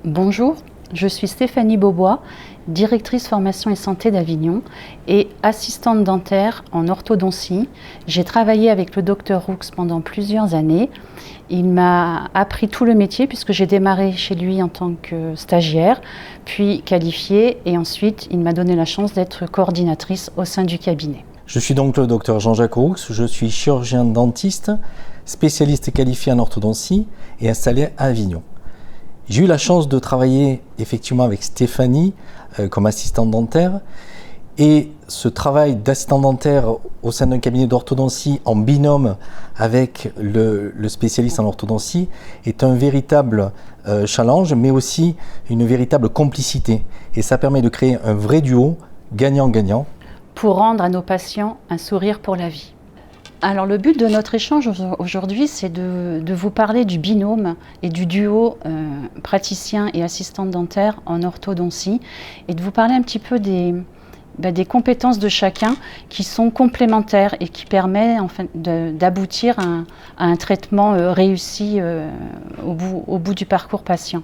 Bonjour, je suis Stéphanie Beaubois, directrice formation et santé d'Avignon et assistante dentaire en orthodontie. J'ai travaillé avec le Dr Roux pendant plusieurs années. Il m'a appris tout le métier puisque j'ai démarré chez lui en tant que stagiaire, puis qualifiée et ensuite il m'a donné la chance d'être coordinatrice au sein du cabinet. Je suis donc le Dr Jean-Jacques Roux, je suis chirurgien dentiste, spécialiste qualifié en orthodontie et installé à Avignon. J'ai eu la chance de travailler effectivement avec Stéphanie comme assistante dentaire et ce travail d'assistant dentaire au sein d'un cabinet d'orthodontie en binôme avec le spécialiste en orthodontie est un véritable challenge mais aussi une véritable complicité et ça permet de créer un vrai duo gagnant-gagnant. Pour rendre à nos patients un sourire pour la vie. Alors le but de notre échange aujourd'hui, c'est de vous parler du binôme et du duo praticien et assistante dentaire en orthodontie et de vous parler un petit peu des compétences de chacun qui sont complémentaires et qui permettent d'aboutir à un traitement réussi au bout du parcours patient.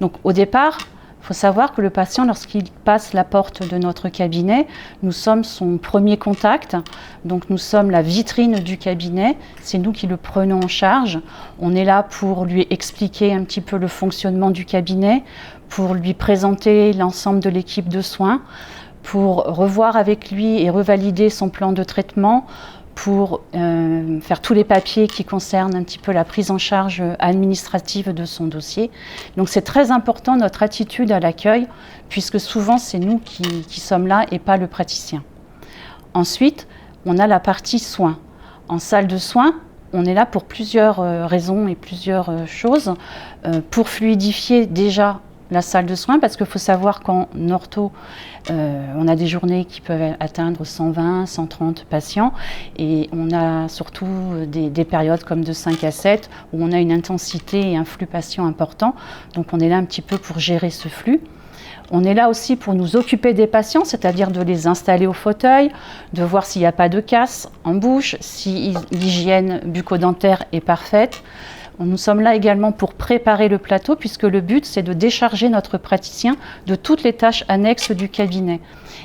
Donc au départ, il faut savoir que le patient, lorsqu'il passe la porte de notre cabinet, nous sommes son premier contact. Donc nous sommes la vitrine du cabinet, c'est nous qui le prenons en charge. On est là pour lui expliquer un petit peu le fonctionnement du cabinet, pour lui présenter l'ensemble de l'équipe de soins, pour revoir avec lui et revalider son plan de traitement, pour faire tous les papiers qui concernent un petit peu la prise en charge administrative de son dossier. Donc c'est très important notre attitude à l'accueil, puisque souvent c'est nous qui sommes là et pas le praticien. Ensuite, on a la partie soins. En salle de soins, on est là pour plusieurs raisons et plusieurs choses. Pour fluidifier déjà la salle de soins, parce qu'il faut savoir qu'en ortho, on a des journées qui peuvent atteindre 120, 130 patients et on a surtout des périodes comme de 5 à 7 où on a une intensité et un flux patient important. Donc on est là un petit peu pour gérer ce flux. On est là aussi pour nous occuper des patients, c'est-à-dire de les installer au fauteuil, de voir s'il n'y a pas de casse en bouche, si l'hygiène bucco-dentaire est parfaite. Nous sommes là également pour préparer le plateau puisque le but c'est de décharger notre praticien de toutes les tâches annexes du cabinet.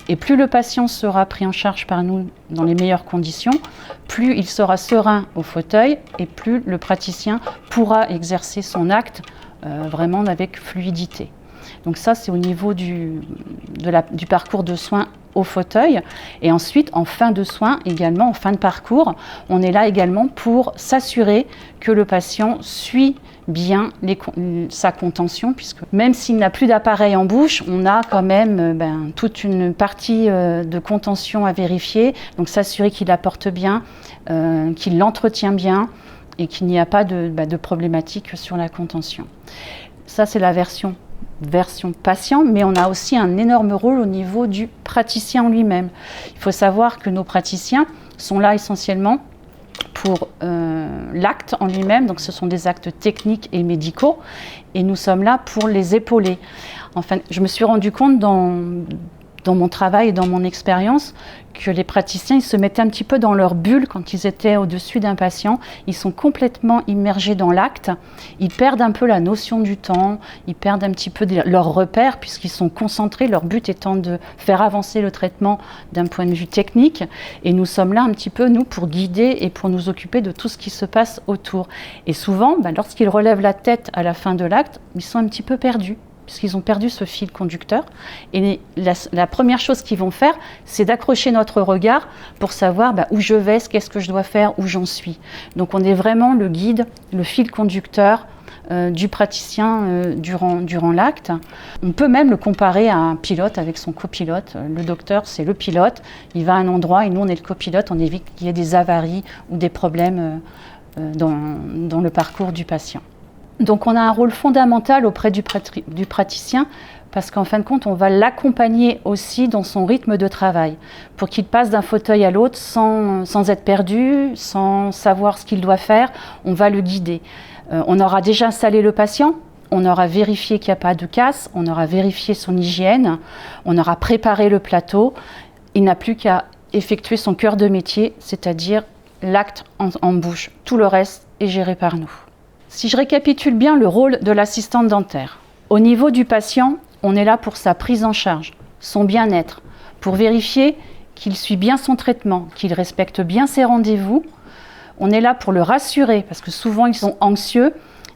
Et plus le patient sera pris en charge par nous dans les meilleures conditions, plus il sera serein au fauteuil et plus le praticien pourra exercer son acte vraiment avec fluidité. Donc ça c'est au niveau du parcours de soins au fauteuil. Et ensuite, en fin de soins, également en fin de parcours, on est là également pour s'assurer que le patient suit bien sa contention, puisque même s'il n'a plus d'appareil en bouche, on a quand même toute une partie de contention à vérifier. Donc s'assurer qu'il la porte bien, qu'il l'entretient bien et qu'il n'y a pas de problématique sur la contention. Ça, c'est la version patient, mais on a aussi un énorme rôle au niveau du praticien en lui-même. Il faut savoir que nos praticiens sont là essentiellement pour l'acte en lui-même, donc ce sont des actes techniques et médicaux, et nous sommes là pour les épauler. Enfin, je me suis rendu compte dans mon travail et dans mon expérience que les praticiens ils se mettaient un petit peu dans leur bulle quand ils étaient au-dessus d'un patient. Ils sont complètement immergés dans l'acte. Ils perdent un peu la notion du temps. Ils perdent un petit peu leurs repères puisqu'ils sont concentrés. Leur but étant de faire avancer le traitement d'un point de vue technique. Et nous sommes là un petit peu, nous, pour guider et pour nous occuper de tout ce qui se passe autour. Et souvent, lorsqu'ils relèvent la tête à la fin de l'acte, ils sont un petit peu perdus, puisqu'ils ont perdu ce fil conducteur. Et la première chose qu'ils vont faire, c'est d'accrocher notre regard pour savoir où je vais, qu'est-ce que je dois faire, où j'en suis. Donc on est vraiment le guide, le fil conducteur du praticien durant l'acte. On peut même le comparer à un pilote avec son copilote. Le docteur, c'est le pilote. Il va à un endroit et nous, on est le copilote. On évite qu'il y ait des avaries ou des problèmes dans le parcours du patient. Donc on a un rôle fondamental auprès du praticien parce qu'en fin de compte, on va l'accompagner aussi dans son rythme de travail pour qu'il passe d'un fauteuil à l'autre sans être perdu, sans savoir ce qu'il doit faire. On va le guider. On aura déjà installé le patient, on aura vérifié qu'il n'y a pas de casse, on aura vérifié son hygiène, on aura préparé le plateau. Il n'a plus qu'à effectuer son cœur de métier, c'est-à-dire l'acte en bouche. Tout le reste est géré par nous. Si je récapitule bien le rôle de l'assistante dentaire, Au niveau du patient, on est là pour sa prise en charge, son bien-être, pour vérifier qu'il suit bien son traitement, qu'il respecte bien ses rendez-vous. On est là pour le rassurer, parce que souvent ils sont anxieux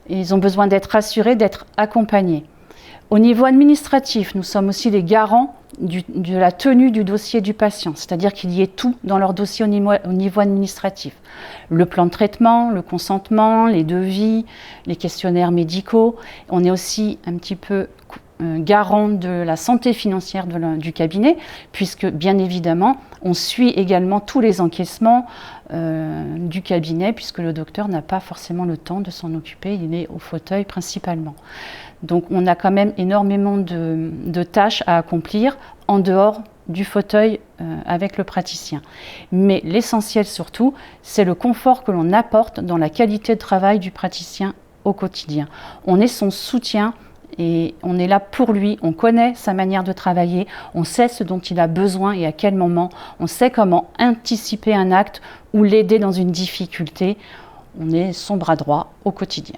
et ils ont besoin d'être rassurés, d'être accompagnés. Au niveau administratif, nous sommes aussi les garants de la tenue du dossier du patient, c'est-à-dire qu'il y ait tout dans leur dossier au niveau administratif. Le plan de traitement, le consentement, les devis, les questionnaires médicaux. On est aussi un petit peu garant de la santé financière du cabinet, puisque bien évidemment, on suit également tous les encaissements du cabinet, puisque le docteur n'a pas forcément le temps de s'en occuper, il est au fauteuil principalement. Donc on a quand même énormément de tâches à accomplir en dehors du fauteuil avec le praticien. Mais l'essentiel surtout, c'est le confort que l'on apporte dans la qualité de travail du praticien au quotidien. On est son soutien et on est là pour lui, on connaît sa manière de travailler, on sait ce dont il a besoin et à quel moment, on sait comment anticiper un acte ou l'aider dans une difficulté. On est son bras droit au quotidien.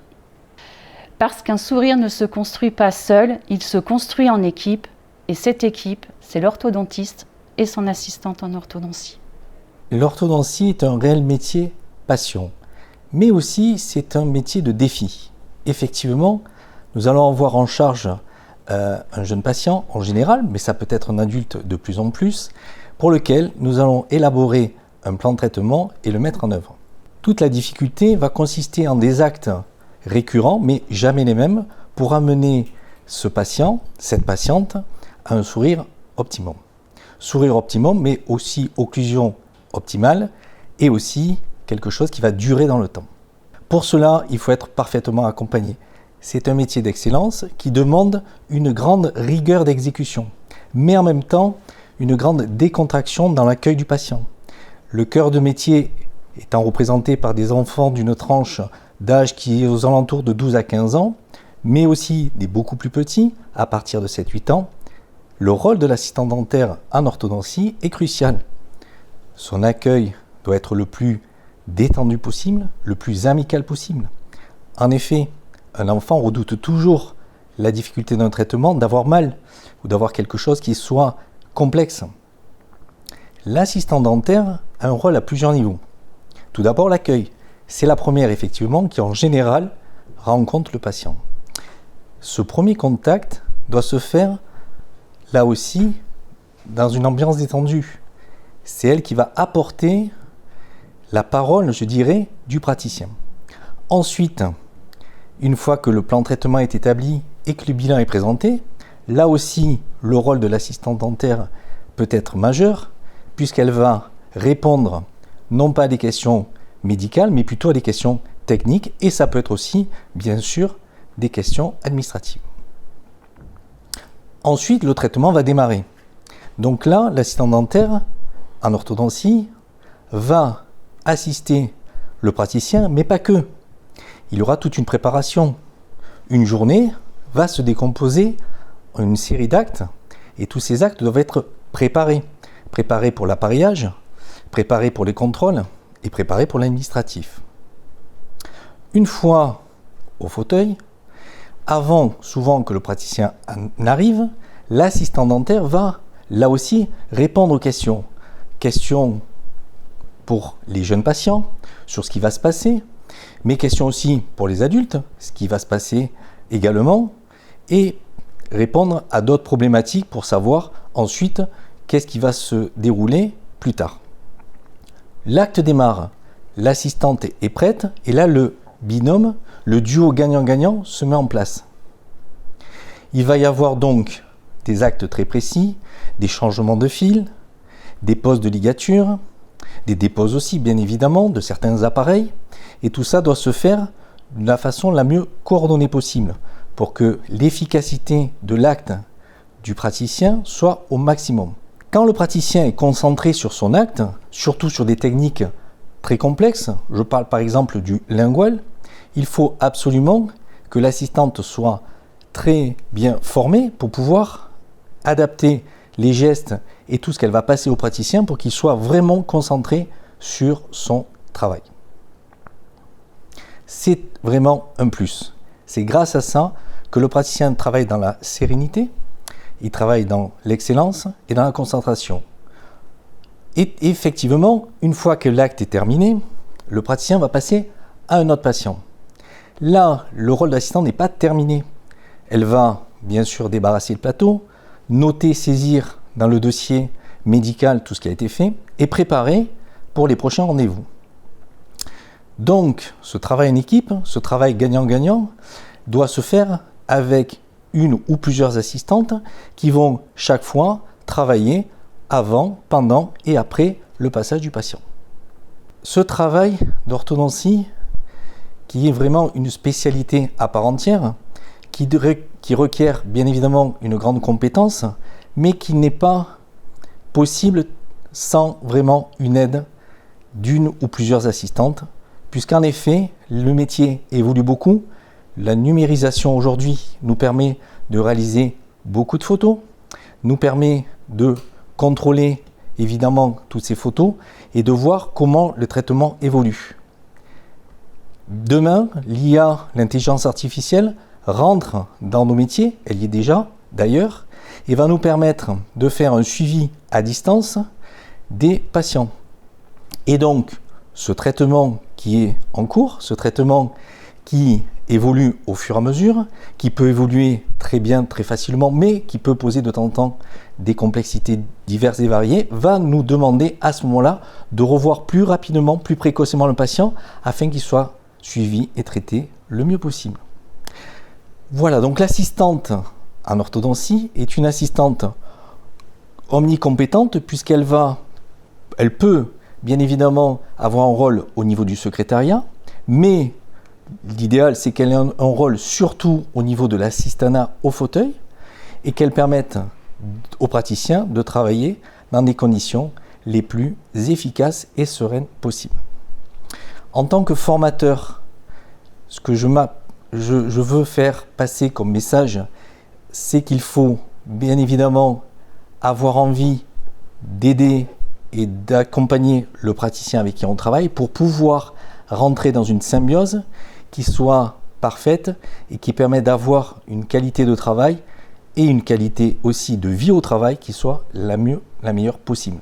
Parce qu'un sourire ne se construit pas seul, il se construit en équipe, et cette équipe, c'est l'orthodontiste et son assistante en orthodontie. L'orthodontie est un réel métier passion, mais aussi c'est un métier de défi. Effectivement, nous allons avoir en charge un jeune patient en général, mais ça peut être un adulte de plus en plus, pour lequel nous allons élaborer un plan de traitement et le mettre en œuvre. Toute la difficulté va consister en des actes récurrents, mais jamais les mêmes, pour amener ce patient, cette patiente, à un sourire optimum. Sourire optimum, mais aussi occlusion optimale, et aussi quelque chose qui va durer dans le temps. Pour cela, il faut être parfaitement accompagné. C'est un métier d'excellence qui demande une grande rigueur d'exécution, mais en même temps, une grande décontraction dans l'accueil du patient. Le cœur de métier étant représenté par des enfants d'une tranche d'âge qui est aux alentours de 12 à 15 ans, mais aussi des beaucoup plus petits, à partir de 7-8 ans, le rôle de l'assistant dentaire en orthodontie est crucial. Son accueil doit être le plus détendu possible, le plus amical possible. En effet, un enfant redoute toujours la difficulté d'un traitement, d'avoir mal ou d'avoir quelque chose qui soit complexe. L'assistant dentaire a un rôle à plusieurs niveaux. Tout d'abord, l'accueil. C'est la première, effectivement, qui en général rencontre le patient. Ce premier contact doit se faire, là aussi, dans une ambiance détendue. C'est elle qui va apporter la parole, je dirais, du praticien. Ensuite, une fois que le plan de traitement est établi et que le bilan est présenté, là aussi, le rôle de l'assistante dentaire peut être majeur, puisqu'elle va répondre non pas à des questions médicales, mais plutôt à des questions techniques, et ça peut être aussi, bien sûr, des questions administratives. Ensuite, le traitement va démarrer. Donc là, l'assistant dentaire, en orthodontie, va assister le praticien, mais pas que. Il y aura toute une préparation. Une journée va se décomposer en une série d'actes, et tous ces actes doivent être préparés. Préparés pour l'appareillage, préparés pour les contrôles, et préparés pour l'administratif. Une fois au fauteuil, avant souvent que le praticien n'arrive, l'assistant dentaire va là aussi répondre aux questions. Questions pour les jeunes patients sur ce qui va se passer, mais questions aussi pour les adultes, ce qui va se passer également, et répondre à d'autres problématiques pour savoir ensuite qu'est-ce qui va se dérouler plus tard. L'acte démarre, l'assistante est prête, et là le binôme, le duo gagnant-gagnant se met en place. Il va y avoir donc des actes très précis, des changements de fil, des poses de ligature, des déposes aussi bien évidemment de certains appareils, et tout ça doit se faire de la façon la mieux coordonnée possible pour que l'efficacité de l'acte du praticien soit au maximum. Quand le praticien est concentré sur son acte, surtout sur des techniques très complexes, je parle par exemple du lingual, il faut absolument que l'assistante soit très bien formée pour pouvoir adapter les gestes et tout ce qu'elle va passer au praticien pour qu'il soit vraiment concentré sur son travail. C'est vraiment un plus. C'est grâce à ça que le praticien travaille dans la sérénité, il travaille dans l'excellence et dans la concentration. Et effectivement, une fois que l'acte est terminé, le praticien va passer à un autre patient. Là, le rôle d'assistant n'est pas terminé. Elle va bien sûr débarrasser le plateau, noter, saisir dans le dossier médical tout ce qui a été fait et préparer pour les prochains rendez-vous. Donc, ce travail en équipe, ce travail gagnant-gagnant, doit se faire avec une ou plusieurs assistantes qui vont chaque fois travailler avant, pendant et après le passage du patient. Ce travail d'orthodontie, qui est vraiment une spécialité à part entière, qui requiert bien évidemment une grande compétence, mais qui n'est pas possible sans vraiment une aide d'une ou plusieurs assistantes, puisqu'en effet, le métier évolue beaucoup. La numérisation aujourd'hui nous permet de réaliser beaucoup de photos, nous permet de contrôler évidemment toutes ces photos et de voir comment le traitement évolue. Demain, l'IA, l'intelligence artificielle, rentre dans nos métiers, elle y est déjà d'ailleurs, et va nous permettre de faire un suivi à distance des patients. Et donc, ce traitement qui est en cours, ce traitement qui évolue au fur et à mesure, qui peut évoluer très bien, très facilement, mais qui peut poser de temps en temps des complexités diverses et variées, va nous demander à ce moment-là de revoir plus rapidement, plus précocement le patient afin qu'il soit suivi et traité le mieux possible. Voilà, donc l'assistante en orthodontie est une assistante omnicompétente puisqu'elle peut bien évidemment avoir un rôle au niveau du secrétariat, mais l'idéal c'est qu'elle ait un rôle surtout au niveau de l'assistanat au fauteuil et qu'elle permette aux praticiens de travailler dans des conditions les plus efficaces et sereines possibles. En tant que formateur, ce que je veux faire passer comme message, c'est qu'il faut bien évidemment avoir envie d'aider et d'accompagner le praticien avec qui on travaille pour pouvoir rentrer dans une symbiose qui soit parfaite et qui permet d'avoir une qualité de travail et une qualité aussi de vie au travail qui soit la meilleure possible.